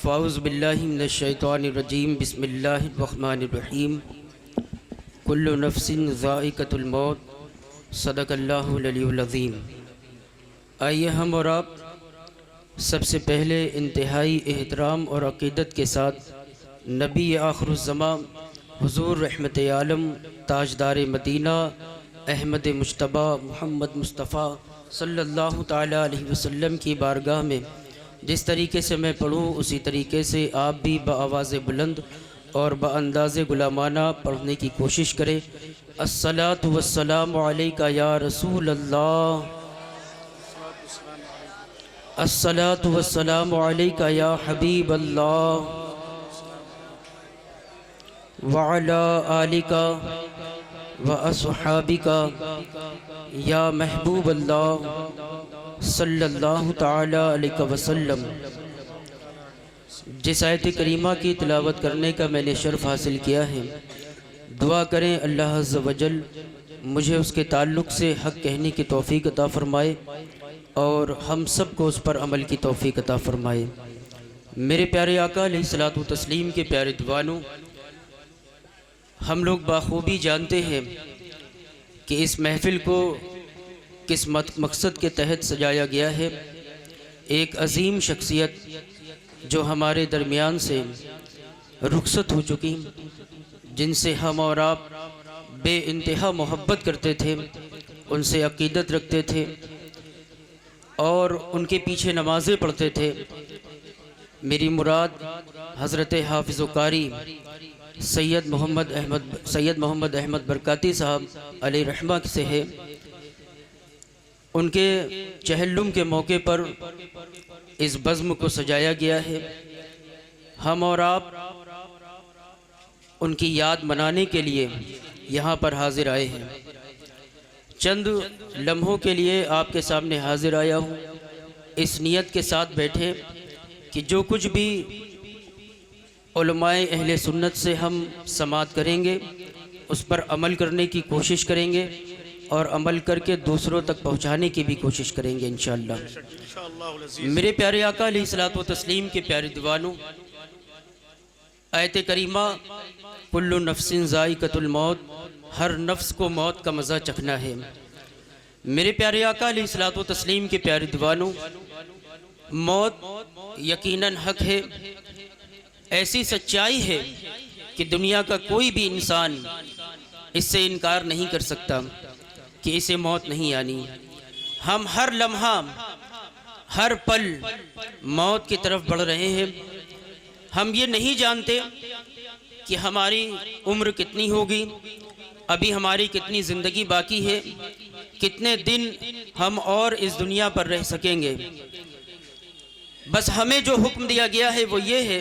فاعوذ باللہ من الشیطان الرجیم بسم اللہ الرحمن الرحیم کل نفس ذائقۃ الموت صدق اللہ العلی العظیم۔ آئیے ہم اور آپ سب سے پہلے انتہائی احترام اور عقیدت کے ساتھ نبی آخر الزمان حضور رحمت عالم تاجدار مدینہ احمد مجتبی محمد مصطفیٰ صلی اللہ تعالیٰ علیہ وسلم کی بارگاہ میں جس طریقے سے میں پڑھوں اسی طریقے سے آپ بھی بآواز بلند اور بانداز غلامانہ پڑھنے کی کوشش کریں۔ الصلاۃ والسلام علیکہ یا رسول اللہ، الصلاۃ والسلام علیکہ یا حبیب اللہ، وعلی آلکہ واصحابکہ یا محبوب اللہ صلی اللہ تعالی علیہ وسلم۔ جس آیت کریمہ کی تلاوت کرنے کا میں نے شرف حاصل کیا ہے، دعا کریں اللہ عز و جل مجھے اس کے تعلق سے حق کہنے کی توفیق عطا فرمائے اور ہم سب کو اس پر عمل کی توفیق عطا فرمائے۔ میرے پیارے آقا علیہ الصلوۃ والتسلیم کے پیارے دیوانوں، ہم لوگ بخوبی جانتے ہیں کہ اس محفل کو کس مقصد کے تحت سجایا گیا ہے۔ ایک عظیم شخصیت جو ہمارے درمیان سے رخصت ہو چکی، جن سے ہم اور آپ بے انتہا محبت کرتے تھے، ان سے عقیدت رکھتے تھے اور ان کے پیچھے نمازیں پڑھتے تھے۔ میری مراد حضرت حافظ و قاری سید محمد احمد برکاتی صاحب علیہ رحمہ سے ہے۔ ان کے چہلم کے موقع پر اس بزم کو سجایا گیا ہے۔ ہم اور آپ ان کی یاد منانے کے لیے یہاں پر حاضر آئے ہیں۔ چند لمحوں کے لیے آپ کے سامنے حاضر آیا ہوں، اس نیت کے ساتھ بیٹھے کہ جو کچھ بھی علماء اہل سنت سے ہم سماعت کریں گے اس پر عمل کرنے کی کوشش کریں گے اور عمل کر کے دوسروں تک پہنچانے کی بھی کوشش کریں گے انشاءاللہ۔ میرے پیارے آقا علیہ الصلوۃ والتسلیم کے پیارے دیوانوں، آیت کریمہ کل نفس ذائقۃ الموت، ہر نفس کو موت کا مزہ چکھنا ہے۔ میرے پیارے آقا علیہ الصلوۃ والتسلیم کے پیارے دیوانوں، موت یقیناً حق ہے، ایسی سچائی ہے کہ دنیا کا کوئی بھی انسان اس سے انکار نہیں کر سکتا کہ اسے موت نہیں آنی۔ ہم ہر لمحہ ہر پل موت کی طرف بڑھ رہے ہیں۔ ہم یہ نہیں جانتے کہ ہماری عمر کتنی ہوگی، ابھی ہماری کتنی زندگی باقی ہے، کتنے دن ہم اور اس دنیا پر رہ سکیں گے۔ بس ہمیں جو حکم دیا گیا ہے وہ یہ ہے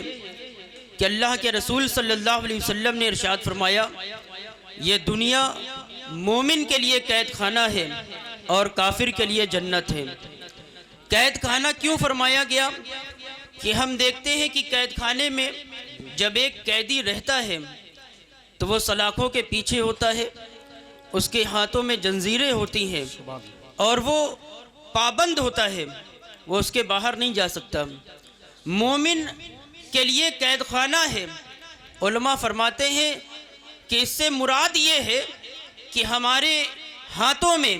کہ اللہ کے رسول صلی اللہ علیہ وسلم نے ارشاد فرمایا، یہ دنیا مومن کے لیے قید خانہ ہے اور کافر کے لیے جنت ہے۔ قید خانہ کیوں فرمایا گیا؟ کہ ہم دیکھتے ہیں کہ قید خانے میں جب ایک قیدی رہتا ہے تو وہ سلاخوں کے پیچھے ہوتا ہے، اس کے ہاتھوں میں جنزیریں ہوتی ہیں اور وہ پابند ہوتا ہے، وہ اس کے باہر نہیں جا سکتا۔ مومن کے لیے قید خانہ ہے۔ علماء فرماتے ہیں کہ اس سے مراد یہ ہے کہ ہمارے ہاتھوں میں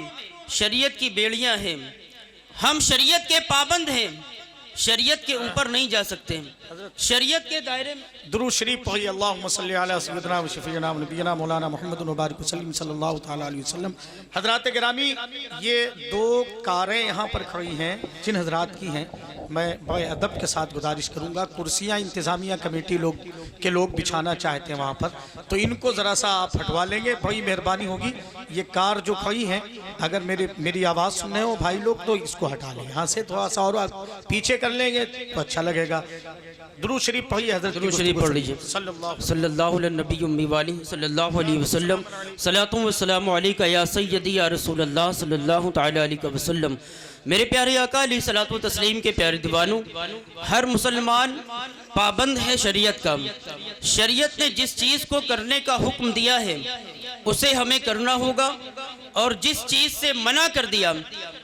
شریعت کی بیڑیاں ہیں، ہم شریعت کے پابند ہیں، شریعت کے اوپر نہیں جا سکتے، شریعت کے دائرے میں۔ درود شریف پڑھیے، اللہم صلی علی سیدنا و شفیعنا و نبینا مولانا محمد مبارک وسلم صلی اللہ تعالیٰ علیہ وسلم۔ حضرات گرامی، یہ دو کاریں یہاں پر کھڑی ہیں جن حضرات کی ہیں، میں بڑے ادب کے ساتھ گزارش کروں گا، کرسیاں انتظامیہ کمیٹی کے لوگ بچھانا چاہتے ہیں وہاں پر، تو ان کو ذرا سا آپ ہٹوا لیں گے، بڑی مہربانی ہوگی۔ یہ کار جو کھڑی ہیں، اگر میری آواز سن رہے ہو بھائی لوگ تو اس کو ہٹا لیں، یہاں سے تھوڑا سا اور پیچھے کر لیں گے تو اچھا لگے گا۔ درود شریف پڑھیے، حضرت درود شریف پڑھ لیجئے۔ صلی اللہ علیہ نبی امی والی صلی اللہ علیہ وسلم، صلاۃ و سلام علیکہ یا سیدی یا رسول اللہ صلی اللہ تعالیٰ علیہ وسلم۔ میرے پیارے آقا علیہ الصلوۃ والتسلیم کے پیارے دیوانوں، ہر مسلمان پابند ہے شریعت کا۔ شریعت نے جس چیز کو کرنے کا حکم دیا ہے اسے ہمیں کرنا ہوگا، اور جس چیز سے منع کر دیا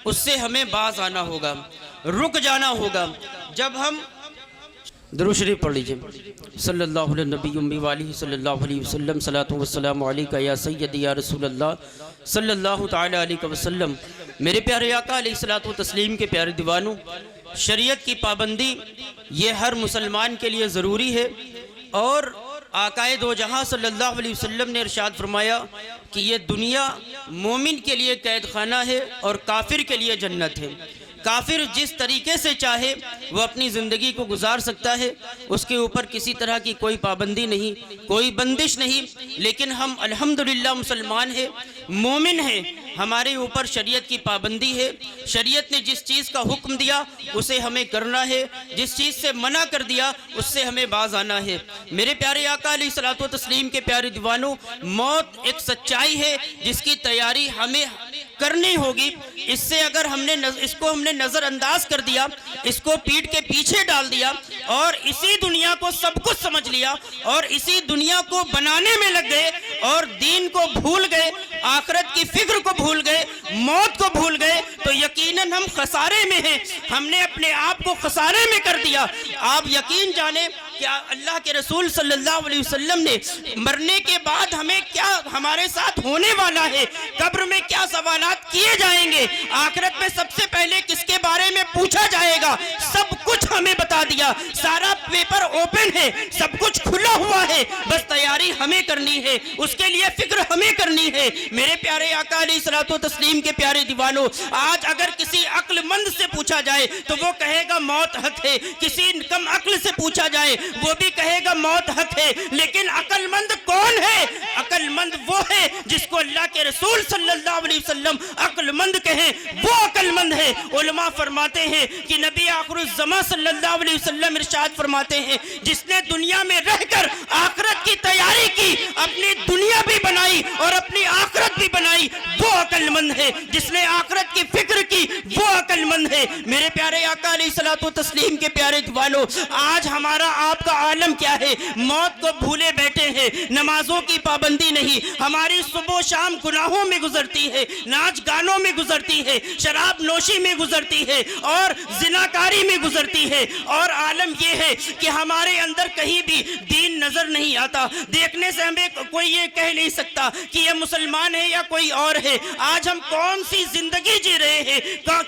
اس سے ہمیں باز آنا ہوگا، رک جانا ہوگا۔ جب ہم درود شریف پڑھ لیجئے۔ صلی اللہ علیہ نبی امی والی صلی اللہ علیہ وسلم، صلاۃ والسلام علیکہ یا سیدی یا رسول اللہ صلی اللہ تعالی علیہ وسلم۔ میرے پیارے آقا علیہ الصلوۃ والتسلیم کے پیارے دیوانوں، شریعت کی پابندی یہ ہر مسلمان کے لیے ضروری ہے، اور آقا دو جہاں صلی اللہ علیہ وسلم نے ارشاد فرمایا کہ یہ دنیا مومن کے لیے قید خانہ ہے اور کافر کے لیے جنت ہے۔ کافر جس طریقے سے چاہے وہ اپنی زندگی کو گزار سکتا ہے، اس کے اوپر کسی طرح کی کوئی پابندی نہیں، کوئی بندش نہیں، لیکن ہم الحمدللہ مسلمان ہیں، مومن ہیں، ہمارے اوپر شریعت کی پابندی ہے۔ شریعت نے جس چیز کا حکم دیا اسے ہمیں کرنا ہے، جس چیز سے منع کر دیا اس سے ہمیں باز آنا ہے۔ میرے پیارے آقا علیہ الصلوۃ والتسلیم کے پیارے دیوانوں، موت ایک سچائی ہے جس کی تیاری ہمیں کرنی ہوگی۔ اس سے اگر اس کو ہم نے نظر انداز کر دیا، اس کو پیٹ کے پیچھے ڈال دیا اور اسی دنیا کو سب کچھ سمجھ لیا اور اسی دنیا کو بنانے میں لگ گئے اور دین کو بھول گئے، آخرت کی فکر کو بھول گئے، موت کو بھول گئے، تو یقیناً ہم خسارے میں ہیں، ہم نے اپنے آپ کو خسارے میں کر دیا۔ آپ یقین جانیں کہ اللہ کے رسول صلی اللہ علیہ وسلم نے مرنے کے بعد ہمیں کیا ہمارے ساتھ ہونے والا ہے، قبر میں کیا سوالات کیے جائیں گے، آخرت میں سب سے پہلے کس کے بارے میں پوچھا جائے گا، سب کچھ ہمیں بتا دیا۔ سارا پیپر اوپن ہے، سب کچھ کھلا ہوا ہے، بس تیاری ہمیں کرنی ہے، اس کے لیے فکر ہمیں کرنی ہے۔ میرے پیارے آقا علیہ الصلوۃ والتسلیم کے پیارے دیوانوں، آج اگر کسی عقل مند سے پوچھا جائے تو وہ کہے گا موت حق ہے، کسی کم عقل سے پوچھا جائے وہ بھی کہے گا موت حق ہے، لیکن عقل مند کون ہے؟ عقل مند وہ ہے جس کو اللہ کے رسول صلی اللہ علیہ وسلم عقل مند کہیں، وہ عقل مند ہے۔ علماء فرماتے ہیں کہ نبی آخر الزمان صلی اللہ علیہ وسلم ارشاد فرماتے ہیں، جس نے دنیا میں رہ کر آخرت کی تیاری کی، اپنی دنیا بھی بنائی اور اپنی آخرت بھی بنائی، وہ عقل مند ہے۔ جس نے آخرت کی فکر کی وہ عقل مند ہے۔ میرے پیارے آقا علیہ الصلوۃ والتسلیم کے پیارے دیوانوں، آج ہمارا آپ کا عالم کیا ہے؟ موت کو بھولے بیٹھے ہیں، نمازوں کی پابندی نہیں، ہماری صبح و شام گناہوں میں گزرتی ہے، ناچ گانوں میں گزرتی ہے، شراب نوشی میں گزرتی ہے اور زناکاری میں گزرتی ہے، اور عالم یہ ہے کہ ہمارے اندر کہیں بھی دین نظر نہیں آتا۔ دیکھنے سے ہمیں کوئی یہ کہہ نہیں سکتا کہ یہ مسلمان ہے یا کوئی اور ہے۔ آج ہم کون سی زندگی جی رہے ہیں،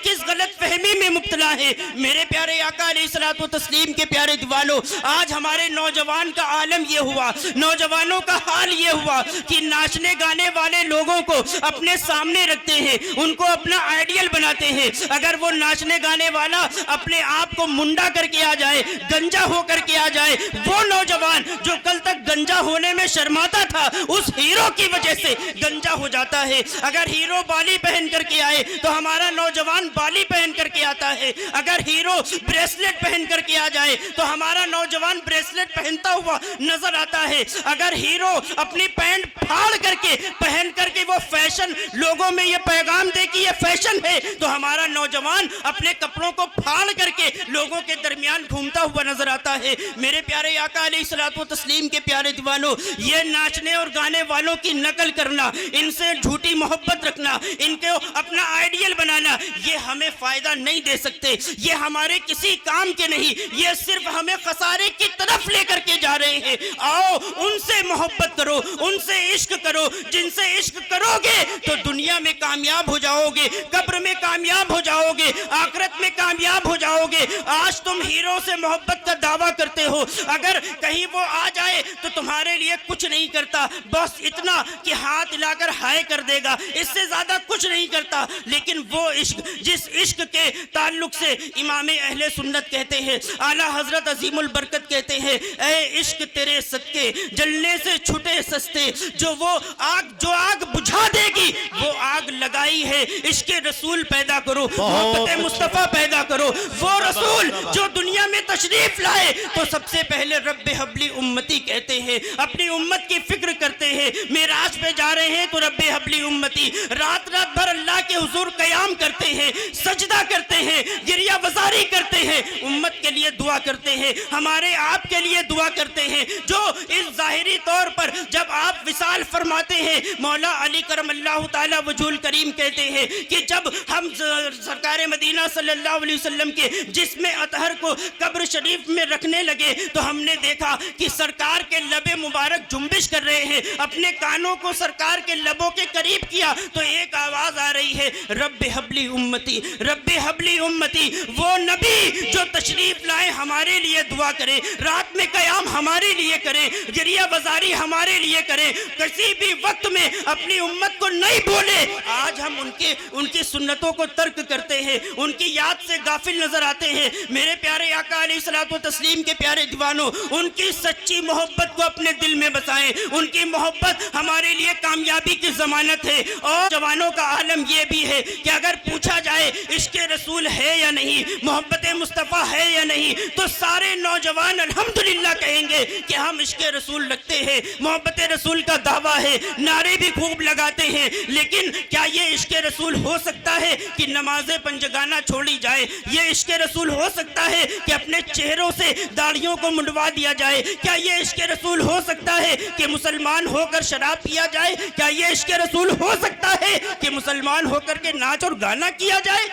کس غلط فہمی میں مبتلا ہے؟ میرے پیارے آقا علیہ الصلوۃ والتسلیم کے پیارے دیوانوں، آج ہمارے نوجوان کا عالم یہ ہوا، نوجوانوں کا حال یہ ہوا کہ ناچنے گانے والے لوگوں کو اپنے سامنے رکھتے ہیں، ان کو اپنا آئیڈیل بناتے ہیں۔ اگر وہ ناچنے گانے والا اپنے آپ کو منڈا کر کے آ جائے، گنجا ہو کر کے آ جائے، وہ نوجوان جو کل تک گنجا ہونے میں شرماتا تھا اس ہیرو کی وجہ سے گنجا ہو جاتا ہے۔ اگر ہیرو بالی پہن کر کے آئے تو ہمارا نوجوان بالی پہن کر کے آتا ہے، اگر ہیرو بریسلٹ پہن کر کے آ جائے تو ہمارا نوجوان بریسلٹ پہنتا ہوا نظر آتا ہے۔ اگر ہیرو اپنی پینٹ پھاڑ کر کے پہن کر کے وہ فیشن لوگوں میں یہ پیغام دے کہ یہ فیشن ہے، تو ہمارا نوجوان اپنے کپڑوں کو پھاڑ کر کے لوگوں کے درمیان گھومتا ہوا نظر آتا ہے۔ میرے پیارے آقا علیہ الصلوۃ والتسلیم کے پیارے دیوانوں، یہ ناچنے اور گانے والوں کی نقل کرنا، ان سے جھوٹی محبت رکھنا، ان کو اپنا آئیڈیل بنانا، یہ ہمیں فائدہ نہیں دے سکتے، یہ ہمارے کسی کام کے نہیں، یہ صرف ہمیں خسارے کی طرف لے کر کے جا رہے ہیں۔ آؤ ان سے محبت کرو، ان سے عشق کرو، جن سے عشق کرو گے تو دنیا میں کامیاب ہو جاؤ گے، قبر میں کامیاب ہو جاؤ گے، آخرت میں کامیاب ہو جاؤ گے۔ آج تم ہیرو سے محبت کا دعویٰ کرتے ہو، اگر کہیں وہ آ جائے تو تمہارے لیے کچھ نہیں کرتا، بس اتنا کہ ہاتھ لا کر ہائے کر دے گا، اس سے زیادہ کچھ نہیں کرتا۔ لیکن وہ عشق جس عشق کے تعلق سے امام اہل سنت کہتے ہیں، اعلیٰ حضرت عظیم البرکت کہتے ہیں، اے عشق تیرے صدقے جلنے سے چھٹے سستے، جو آگ بجھا دے گی وہ آگ لگائی ہے۔ عشق رسول پیدا کرو، محبت مصطفیٰ پیدا کرو، وہ رسول جو دنیا میں تشریف لائے تو سب سے پہلے رب حبلی امتی کہتے ہیں، اپنی امت کی فکر کرتے ہیں۔ معراج پہ جا رہے ہیں تو رب حبلی امتی، رات رات بھر اللہ کے حضور قیام کرتے ہیں, سجدہ کرتے ہیں, گریہ وزاری کرتے ہیں, امت کے لیے دعا کرتے ہیں, ہمارے آپ کے لیے دعا کرتے ہیں, جو اس ظاہری طور پر جب آپ وصال فرماتے ہیں, مولا علی کرم اللہ تعالی وجہ الکریم کہتے ہیں کہ جب ہم سرکار مدینہ صلی اللہ علیہ وسلم کے جسم اطہر کو قبر شریف میں رکھنے لگے تو ہم نے دیکھا کہ سرکار کے لب مبارک جنبش کر رہے ہیں. اپنے کانوں کو سرکار کے لبوں کے قریب کیا تو ایک آواز آ رہی ہے, رب حبلی امتی, رب حبلی امتی. وہ نبی جو تشریف لائے ہمارے لیے دعا کرے, رات میں قیام ہمارے لیے کرے, گریہ وزاری ہمارے لیے کرے, کسی بھی وقت میں اپنی امت کو نہیں بھولے. آج ہم ان کی سنتوں کو ترک کرتے ہیں, ان کی یاد سے غافل نظر آتے ہیں. میرے پیارے آقا علیہ الصلوۃ والتسلیم کے پیارے دیوانوں, ان کی سچی محبت کو اپنے دل میں بسائیں. ان کی محبت ہمارے لیے کامیابی کی ضمانت ہے. اور جوانوں کا عالم یہ بھی ہے کہ اگر پوچھا جائے عشق رسول ہے یا نہیں, محبت مصطفیٰ ہے یا نہیں, تو سارے نوجوان الحمدللہ کہیں گے کہ ہم عشق رسول رکھتے ہیں, محبت رسول کا دعویٰ ہے, نعرے بھی خوب لگاتے ہیں. لیکن کیا یہ عشق رسول ہو سکتا ہے کہ نماز پنجگانہ چھوڑی جائے؟ یہ عشق رسول ہو سکتا ہے کہ اپنے چہروں سے داڑھیوں کو منڈوا دیا جائے؟ کیا یہ عشق رسول ہو سکتا ہے کہ مسلمان ہو کر شراب پیا جائے؟ کیا یہ عشق رسول ہو سکتا ہے کہ مسلمان ہو کر کے ناچ اور گانا کیا جائے؟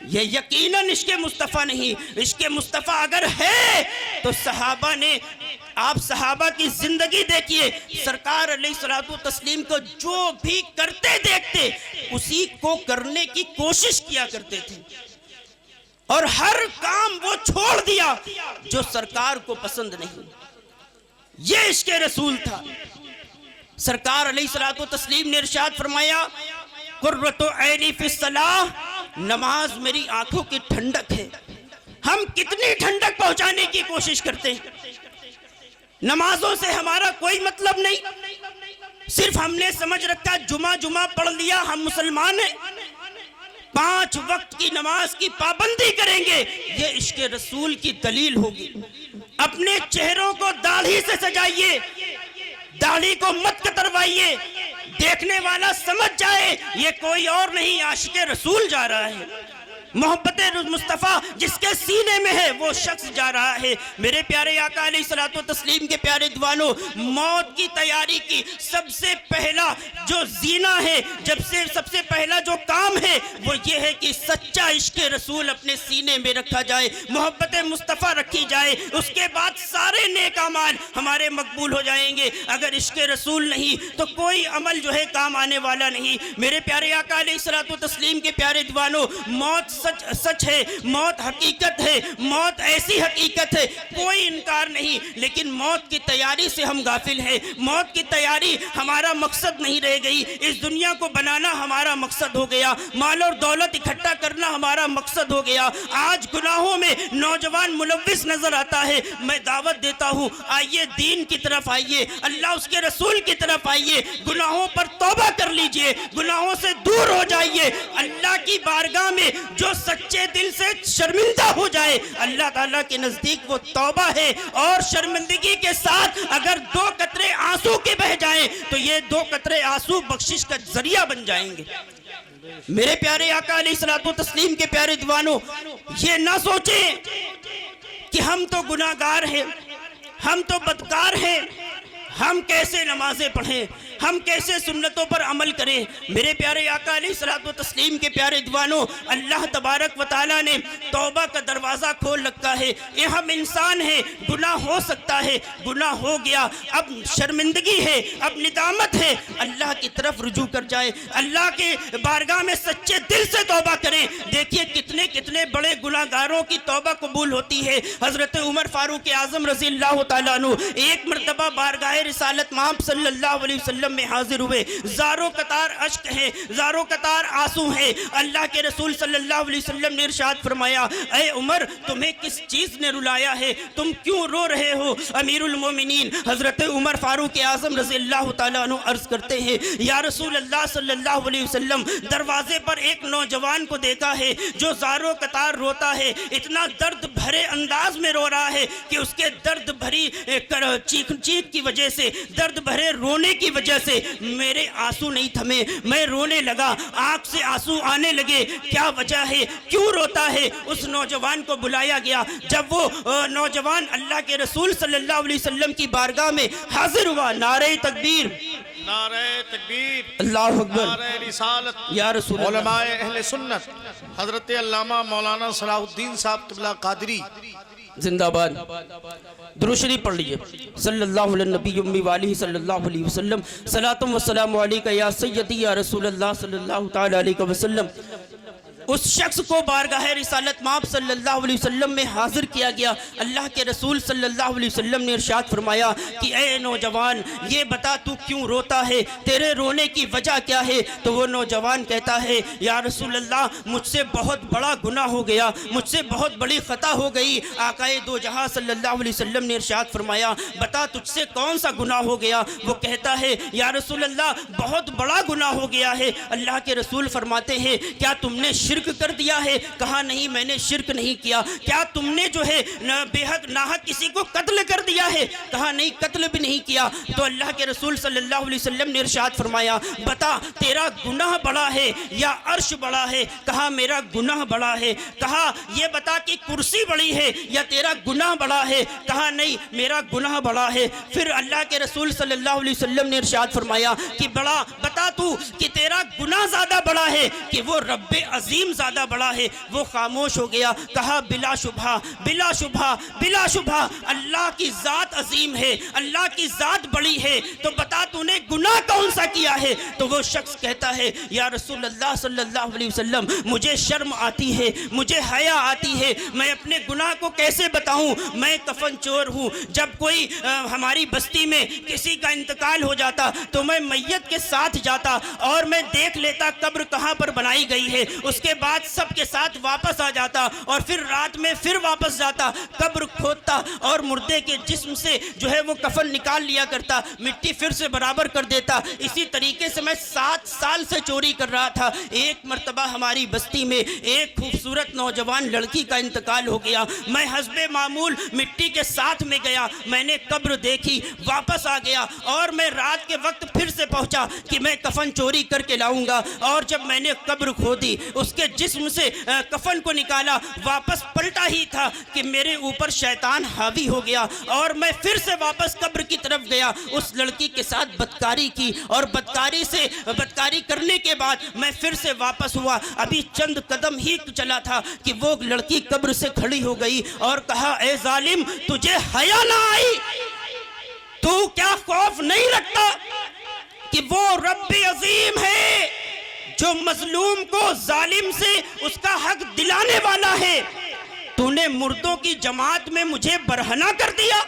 یہ یقیناً عشق مصطفیٰ نہیں. عشق مصطفیٰ اگر ہے تو صحابہ نے, آپ صحابہ کی زندگی دیکھیے, سرکار علیہ الصلوۃ والتسلیم کو جو بھی کرتے دیکھتے اسی کو کرنے کی کوشش کیا کرتے تھے, اور ہر کام وہ چھوڑ دیا جو سرکار کو پسند نہیں. یہ عشق رسول تھا. سرکار علیہ الصلوۃ والتسلیم نے ارشاد فرمایا, قرۃ عینی فی الصلاۃ, نماز میری آنکھوں کی ٹھنڈک ہے. ہم کتنی ٹھنڈک پہنچانے کی کوشش کرتے ہیں. نمازوں سے ہمارا کوئی مطلب نہیں, صرف ہم نے سمجھ رکھا جمعہ پڑھ لیا ہم مسلمان ہیں, 5 وقت کی نماز کی پابندی کریں گے, یہ عشق رسول کی دلیل ہوگی. اپنے چہروں کو داڑھی سے سجائیے, داڑھی کو مت کتروائیے, دیکھنے والا سمجھ جائے یہ کوئی اور نہیں, عاشق رسول جا رہا ہے. محبت مصطفیٰ جس کے سینے میں ہے وہ شخص جا رہا ہے. میرے پیارے آقا علیہ الصلوۃ والتسلیم کے پیارے دیوانوں, موت کی تیاری کی سب سے پہلا جو زینہ ہے, سب سے پہلا جو کام ہے وہ یہ ہے کہ سچا عشق رسول اپنے سینے میں رکھا جائے, محبت مصطفیٰ رکھی جائے. اس کے بعد سارے نیک اعمال ہمارے مقبول ہو جائیں گے. اگر عشق رسول نہیں تو کوئی عمل جو ہے کام آنے والا نہیں. میرے پیارے آقا علیہ الصلوۃ والتسلیم کے پیارے دیوانوں, موت سچ ہے, موت حقیقت ہے, موت ایسی حقیقت ہے کوئی انکار نہیں. لیکن موت کی تیاری سے ہم غافل ہیں. موت کی تیاری ہمارا مقصد نہیں رہ گئی. اس دنیا کو بنانا ہمارا مقصد ہو گیا, مال اور دولت اکٹھا کرنا ہمارا مقصد ہو گیا. آج گناہوں میں نوجوان ملوث نظر آتا ہے. میں دعوت دیتا ہوں, آئیے دین کی طرف آئیے, اللہ اس کے رسول کی طرف آئیے, گناہوں پر توبہ کر لیجئے, گناہوں سے دور ہو جائیے. اللہ کی بارگاہ میں جو سچے دل سے شرمندہ ہو جائے, اللہ تعالیٰ کے نزدیک وہ توبہ ہے. اور شرمندگی کے ساتھ اگر 2 قطرے آنسو کے بہ جائیں تو یہ 2 قطرے آنسو بخشش کا ذریعہ بن جائیں گے. میرے پیارے آقا علیہ الصلوۃ والتسلیم کے پیارے دیوانوں, یہ نہ سوچیں کہ ہم تو گناہگار ہیں, ہم تو بدکار ہیں, ہم کیسے نمازیں پڑھیں, ہم کیسے سنتوں پر عمل کریں. میرے پیارے آقا علیہ الصلوۃ والتسلیم کے پیارے دیوانوں, اللہ تبارک و تعالیٰ نے توبہ کا دروازہ کھول رکھا ہے. یہ ہم انسان ہیں, گناہ ہو سکتا ہے, گناہ ہو گیا, اب شرمندگی ہے, اب ندامت ہے, اللہ کی طرف رجوع کر جائے, اللہ کے بارگاہ میں سچے دل سے توبہ کریں. دیکھیے کتنے بڑے گناہگاروں کی توبہ قبول ہوتی ہے. حضرت عمر فاروق اعظم رضی اللہ تعالیٰ عنہ ایک مرتبہ بارگاہ رسالت مآب صلی اللہ علیہ وسلم میں حاضر ہوئے. زاروں قطار اشک ہیں, زاروں قطار آنسو ہیں. اللہ کے رسول صلی اللہ علیہ وسلم نے ارشاد فرمایا, اے عمر تمہیں کس چیز نے رلایا ہے, تم کیوں رو رہے ہو؟ امیر المومنین حضرت عمر فاروق اعظم رضی اللہ تعالیٰ عنہ عرض کرتے ہیں, یا رسول اللہ صلی اللہ علیہ وسلم, دروازے پر ایک نوجوان کو دیکھا ہے جو زاروں قطار روتا ہے, اتنا درد بھرے انداز میں رو رہا ہے کہ اس کے درد بھری چیخ کی وجہ سے, درد بھرے رونے کی وجہ سے میرے آنسو نہیں تھمے، میں رونے لگا، آنکھ سے آنسو آنے لگے۔ کیا وجہ ہے، کیوں روتا ہے؟ اس نوجوان کو بلایا گیا۔ جب وہ نوجوان اللہ کے رسول صلی اللہ علیہ وسلم کی بارگاہ میں حاضر ہوا، نعرہ تکبیر، نعرہ تکبیر، اللہ اکبر، نعرہ رسالت، یا رسول اللہ، علماء اہل سنت حضرت علامہ مولانا صلاح الدین صاحب قبلہ قادری زندہ باد۔ درود شریف پڑھ لیجئے۔ صلی اللہ علیہ نبی امی والہ صلی اللہ علیہ وسلم، صلاۃ و سلام علیکہ یا سیدی یا رسول اللہ صلی اللہ تعالی علیہ وسلم۔ اس شخص کو بارگاہ رسالت مآب صلی اللہ علیہ وسلم میں حاضر کیا گیا۔ اللہ کے رسول صلی اللہ علیہ وسلم نے ارشاد فرمایا کہ اے نوجوان، یہ بتا تو کیوں روتا ہے، تیرے رونے کی وجہ کیا ہے؟ تو وہ نوجوان کہتا ہے یا رسول اللہ، مجھ سے بہت بڑا گناہ ہو گیا، مجھ سے بہت بڑی خطا ہو گئی۔ آقائے دو جہاں صلی اللہ علیہ وسلم نے ارشاد فرمایا بتا تجھ سے کون سا گناہ ہو گیا؟ وہ کہتا ہے یا رسول اللہ، بہت بڑا گناہ ہو گیا ہے۔ اللہ کے رسول فرماتے ہیں کیا تم نے شرک کر دیا ہے؟ کہا نہیں، میں نے شرک نہیں کیا۔ کیا تم نے جو ہے بے حق ناحق کسی کو قتل کر دیا ہے؟ کہا نہیں، قتل بھی نہیں کیا۔ تو اللہ کے رسول صلی اللہ علیہ وسلم نے ارشاد فرمایا بتا تیرا گناہ بڑا ہے یا عرش بڑا ہے؟ کہا میرا گناہ بڑا ہے۔ کہا یہ بتا کہ کرسی بڑی ہے یا تیرا گناہ بڑا ہے؟ کہا نہیں، میرا گناہ بڑا ہے۔ پھر اللہ کے رسول صلی اللہ علیہ وسلم نے ارشاد فرمایا کہ بتا تو کہ تیرا گناہ زیادہ بڑا ہے کہ وہ رب عظیم زیادہ بڑا ہے؟ وہ خاموش ہو گیا۔ کہا بلا شبہ، بلا شبہ، بلا شبہ اللہ کی ذات عظیم ہے، اللہ کی ذات بڑی ہے۔ تو بتا تو نے گناہ کون سا کیا ہے؟ تو وہ شخص کہتا ہے یا رسول اللہ صلی اللہ علیہ وسلم، مجھے شرم آتی ہے، مجھے حیا آتی ہے، میں اپنے گناہ کو کیسے بتاؤں؟ میں کفن چور ہوں۔ جب کوئی ہماری بستی میں کسی کا انتقال ہو جاتا تو میں میت کے ساتھ جاتا اور میں دیکھ لیتا قبر کہاں پر بنائی گئی ہے، اس کے بعد سب کے ساتھ واپس آ جاتا اور پھر رات میں پھر واپس جاتا، قبر کھودتا اور مردے کے جسم سے جو ہے وہ کفن نکال لیا کرتا، مٹی پھر سے برابر کر دیتا۔ اسی طریقے سے میں 7 سال سے چوری کر رہا تھا۔ ایک مرتبہ ہماری بستی میں ایک خوبصورت نوجوان لڑکی کا انتقال ہو گیا، میں حسب معمول مٹی کے ساتھ میں گیا، میں نے قبر دیکھی، واپس آ گیا اور میں رات کے وقت پھر سے پہنچا کہ میں کفن چوری کر کے لاؤں گا، اور جب میں نے قبر کھودی، اس کے جسم سے کفن کو نکالا، واپس پلٹا ہی تھا کہ میرے اوپر شیطان حاوی ہو گیا اور میں پھر سے واپس قبر کی طرف گیا، اس لڑکی کے ساتھ بدکاری کی اور بدکاری کرنے کے بعد میں پھر سے واپس ہوا۔ ابھی چند قدم ہی چلا تھا کہ وہ لڑکی قبر سے کھڑی ہو گئی اور کہا اے ظالم، تجھے حیا نہ آئی؟ تو کیا خوف نہیں رکھتا کہ وہ رب عظیم ہے جو مظلوم کو ظالم سے اس کا حق دلانے والا ہے؟ تو نے مردوں کی جماعت میں مجھے برہنہ کر دیا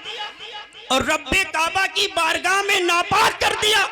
اور رب کعبہ کی بارگاہ میں ناپاک کر دیا۔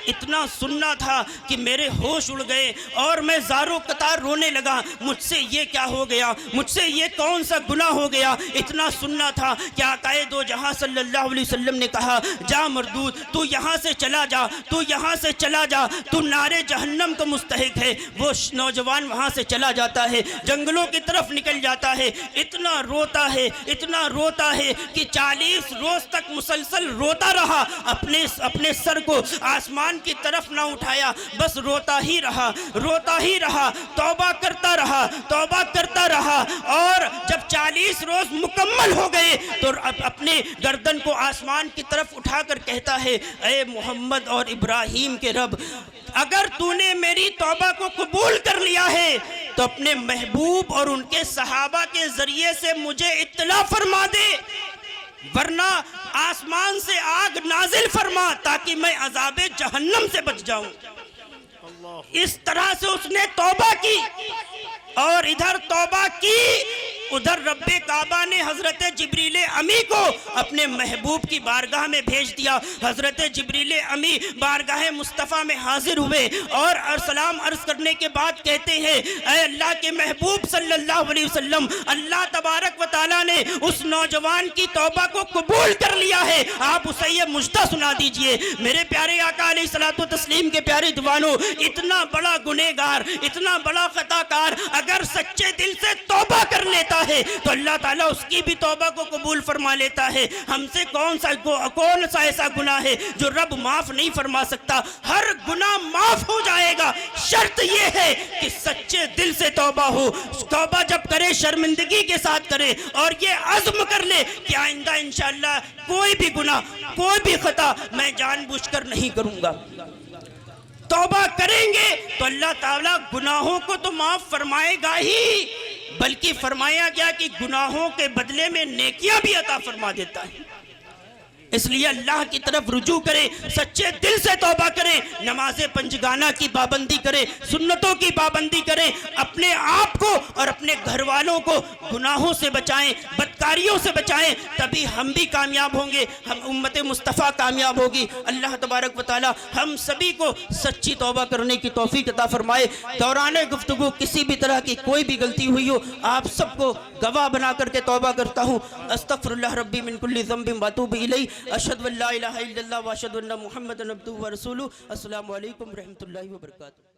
اتنا سننا تھا کہ میرے ہوش اڑ گئے اور میں زاروں قطار رونے لگا، مجھ سے یہ کیا ہو گیا، مجھ سے یہ کون سا گناہ ہو گیا؟ اتنا سننا تھا کہ آقائے دو جہاں صلی اللہ علیہ وسلم نے کہا جا مردود، تو یہاں سے چلا جا، تو یہاں سے چلا جا، تو نارے جہنم کو مستحق ہے۔ وہ نوجوان وہاں سے چلا جاتا ہے، جنگلوں کی طرف نکل جاتا ہے، اتنا روتا ہے، اتنا روتا ہے کہ 40 روز تک مسلسل روتا رہا، اپنے سر کو آسمان کی طرف نہ اٹھایا، بس روتا ہی رہا، روتا ہی رہا، توبہ کرتا رہا، توبہ کرتا رہا، اور جب 40 روز مکمل ہو گئے تو اپنے گردن کو آسمان کی طرف اٹھا کر کہتا ہے اے محمد اور ابراہیم کے رب، اگر تو نے میری توبہ کو قبول کر لیا ہے تو اپنے محبوب اور ان کے صحابہ کے ذریعے سے مجھے اطلاع فرما دے، ورنہ آسمان سے آگ نازل فرما تاکہ میں عذاب جہنم سے بچ جاؤں۔ اس طرح سے اس نے توبہ کی، اور ادھر توبہ کی، ادھر رب کعبہ نے حضرت جبریل امی کو اپنے محبوب کی بارگاہ میں بھیج دیا۔ حضرت جبریل امی بارگاہ مصطفیٰ میں حاضر ہوئے اور سلام عرض کرنے کے بعد کہتے ہیں اے اللہ کے محبوب صلی اللہ علیہ وسلم، اللہ تبارک و تعالیٰ نے اس نوجوان کی توبہ کو قبول کر لیا ہے، آپ اسے یہ مجدہ سنا دیجئے۔ میرے پیارے آقا علیہ الصلوۃ والتسلیم کے پیارے دیوانوں، اتنا بڑا گنہگار، اتنا بڑا خطا کار اگر سچے دل سے توبہ کر لیتا لیتا ہے تو اللہ تعالیٰ اس کی بھی توبہ کو قبول فرما لیتا ہے۔ ہم سے کون سا ایسا گناہ ہے جو رب معاف نہیں فرما سکتا؟ ہر گناہ معاف ہو جائے گا، شرط یہ ہے کہ سچے دل سے توبہ ہو۔ توبہ جب کرے شرمندگی کے ساتھ کرے اور یہ عزم کر لے کہ آئندہ انشاءاللہ کوئی بھی گناہ، کوئی بھی خطا میں جان بوجھ کر نہیں کروں گا۔ توبہ کریں گے تو اللہ تعالیٰ گناہوں کو تو معاف فرمائے گا ہی، بلکہ فرمایا گیا کہ گناہوں کے بدلے میں نیکیاں بھی عطا فرما دیتا ہے۔ اس لیے اللہ کی طرف رجوع کرے، سچے دل سے توبہ کرے، نماز پنجگانہ کی پابندی کرے، سنتوں کی پابندی کرے، اپنے آپ کو اور اپنے گھر والوں کو گناہوں سے بچائیں، بدکاریوں سے بچائیں، تبھی ہم بھی کامیاب ہوں گے، ہم امت مصطفیٰ کامیاب ہوگی۔ اللہ تبارک و تعالی ہم سبھی کو سچی توبہ کرنے کی توفیق عطا فرمائے۔ دوران گفتگو کسی بھی طرح کی کوئی بھی غلطی ہوئی ہو، آپ سب کو گواہ بنا کر کے توبہ کرتا ہوں۔ استغفر اللہ ربی من کل ذنب واتوب الیہ، اشہد ان لا الہ الا اللہ واشہد ان محمد عبدہ ورسولہ۔ السلام علیکم ورحمۃ اللہ وبرکاتہ۔